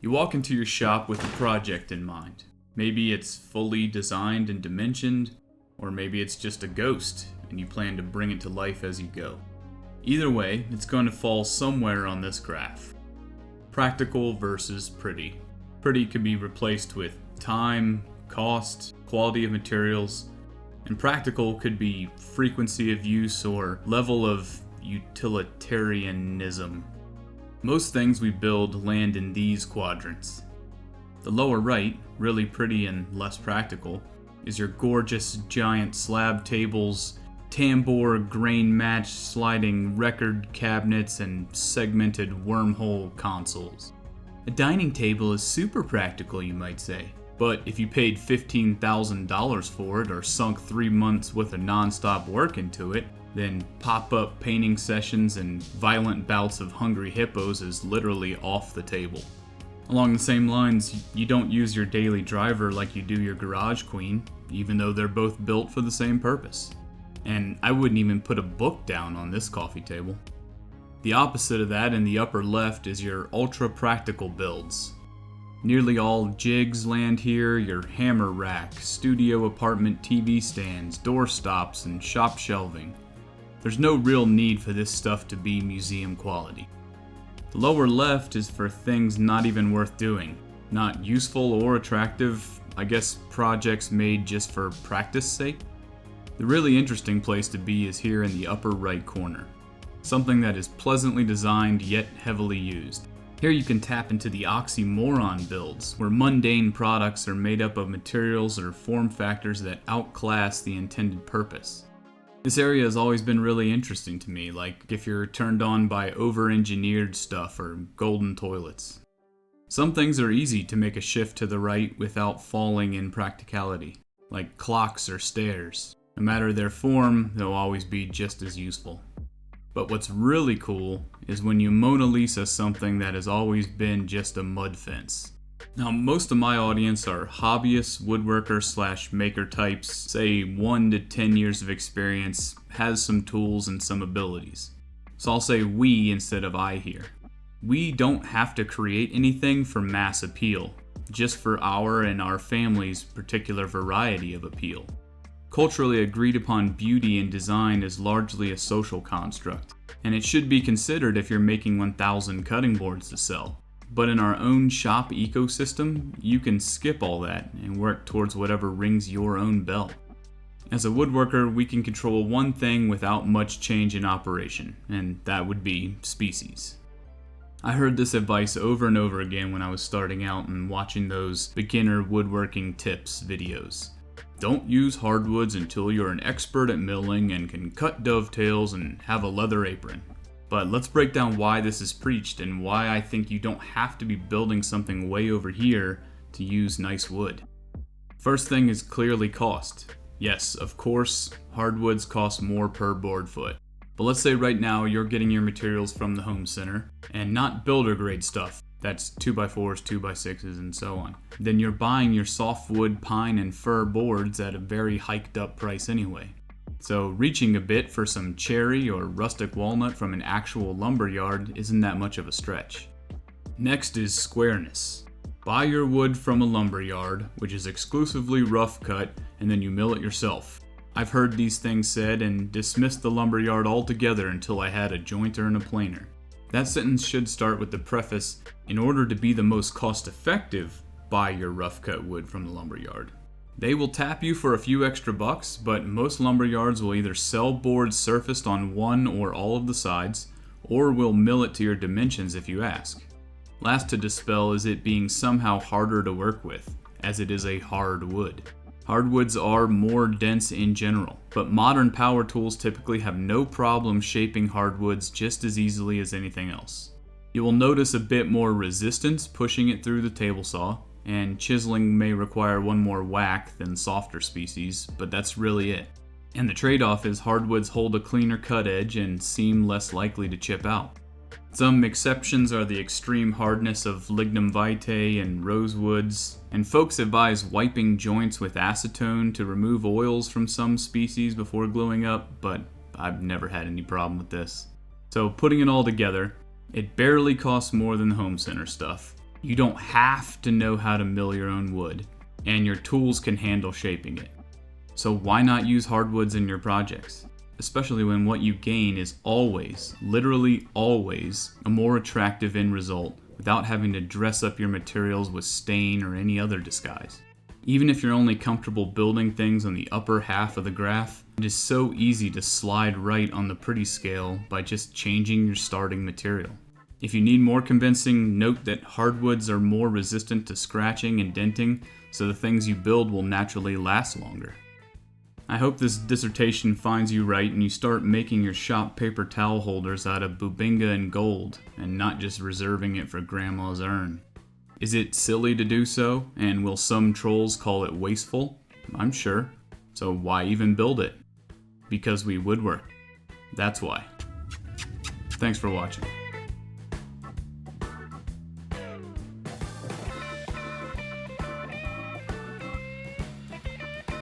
You walk into your shop with a project in mind. Maybe it's fully designed and dimensioned, or maybe it's just a ghost and you plan to bring it to life as you go. Either way, it's going to fall somewhere on this graph. Practical versus pretty. Pretty could be replaced with time, cost, quality of materials, and practical could be frequency of use or level of utilitarianism. Most things we build land in these quadrants. The lower right, really pretty and less practical, is your gorgeous giant slab tables, tambour grain match sliding record cabinets, and segmented wormhole consoles. A dining table is super practical, you might say, but if you paid $15,000 for it or sunk 3 months worth of non-stop work into it, then pop-up painting sessions and violent bouts of hungry hippos is literally off the table. Along the same lines, you don't use your daily driver like you do your garage queen, even though they're both built for the same purpose. And I wouldn't even put a book down on this coffee table. The opposite of that in the upper left is your ultra-practical builds. Nearly all jigs land here, your hammer rack, studio apartment TV stands, door stops, and shop shelving. There's no real need for this stuff to be museum quality. The lower left is for things not even worth doing. Not useful or attractive, I guess projects made just for practice sake. The really interesting place to be is here in the upper right corner. Something that is pleasantly designed yet heavily used. Here you can tap into the oxymoron builds, where mundane products are made up of materials or form factors that outclass the intended purpose. This area has always been really interesting to me, like if you're turned on by over-engineered stuff or golden toilets. Some things are easy to make a shift to the right without falling in practicality, like clocks or stairs. No matter their form, they'll always be just as useful. But what's really cool is when you Mona Lisa something that has always been just a mud fence. Now, most of my audience are hobbyists, woodworker/maker types, say 1 to 10 years of experience, has some tools and some abilities. So I'll say we instead of I here. We don't have to create anything for mass appeal, just for our and our family's particular variety of appeal. Culturally agreed upon beauty and design is largely a social construct, and it should be considered if you're making 1,000 cutting boards to sell. But in our own shop ecosystem, you can skip all that and work towards whatever rings your own bell. As a woodworker, we can control one thing without much change in operation, and that would be species. I heard this advice over and over again when I was starting out and watching those beginner woodworking tips videos. Don't use hardwoods until you're an expert at milling and can cut dovetails and have a leather apron. But let's break down why this is preached and why I think you don't have to be building something way over here to use nice wood. First thing is clearly cost. Yes, of course, hardwoods cost more per board foot. But let's say right now you're getting your materials from the home center and not builder grade stuff. That's 2x4s, 2x6s, and so on. Then you're buying your softwood, pine, and fir boards at a very hiked up price anyway. So reaching a bit for some cherry or rustic walnut from an actual lumber yard isn't that much of a stretch. Next is squareness. Buy your wood from a lumber yard, which is exclusively rough cut, and then you mill it yourself. I've heard these things said and dismissed the lumber yard altogether until I had a jointer and a planer. That sentence should start with the preface, in order to be the most cost effective, buy your rough cut wood from the lumber yard. They will tap you for a few extra bucks, but most lumber yards will either sell boards surfaced on one or all of the sides, or will mill it to your dimensions if you ask. Last to dispel is it being somehow harder to work with, as it is a hard wood. Hardwoods are more dense in general, but modern power tools typically have no problem shaping hardwoods just as easily as anything else. You will notice a bit more resistance pushing it through the table saw, and chiseling may require one more whack than softer species, but that's really it. And the trade-off is hardwoods hold a cleaner cut edge and seem less likely to chip out. Some exceptions are the extreme hardness of lignum vitae and rosewoods, and folks advise wiping joints with acetone to remove oils from some species before gluing up, but I've never had any problem with this. So putting it all together, it barely costs more than the home center stuff. You don't have to know how to mill your own wood, and your tools can handle shaping it. So why not use hardwoods in your projects? Especially when what you gain is always, literally always, a more attractive end result without having to dress up your materials with stain or any other disguise. Even if you're only comfortable building things on the upper half of the graph, it is so easy to slide right on the pretty scale by just changing your starting material. If you need more convincing, note that hardwoods are more resistant to scratching and denting, so the things you build will naturally last longer. I hope this dissertation finds you right and you start making your shop paper towel holders out of Bubinga and gold, and not just reserving it for grandma's urn. Is it silly to do so, and will some trolls call it wasteful? I'm sure. So why even build it? Because we woodwork. That's why. Thanks for watching.